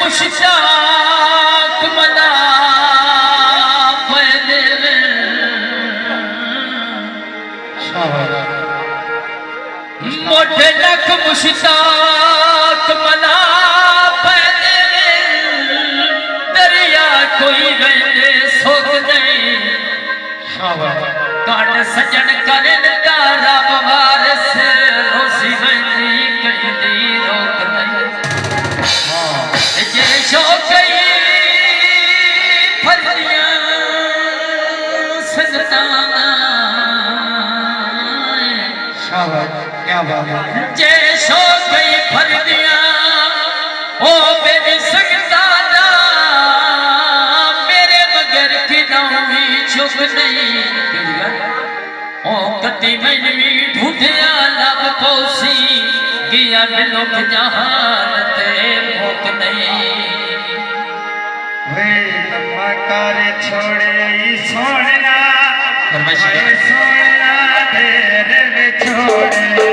मुश्ताक मना मोटे लख मुश्ताक मना दरिया कोई वेंदे सोच नहीं काट सजन करन का रब वारस रोसी वेंदी कहंदी रोक नहीं जे शौकई फरियां सजताना क्या बात है जे शौकई फरियां ओ बेबी सजताना मेरे मगर की नौमी चुप नहीं ओ कति मैनवी ढूंढिया लब पौसी गिया बिलोक जहान ते भूख नहीं वे मकार छोड़े सोना फरमाइश सोना तेरे में छोड़े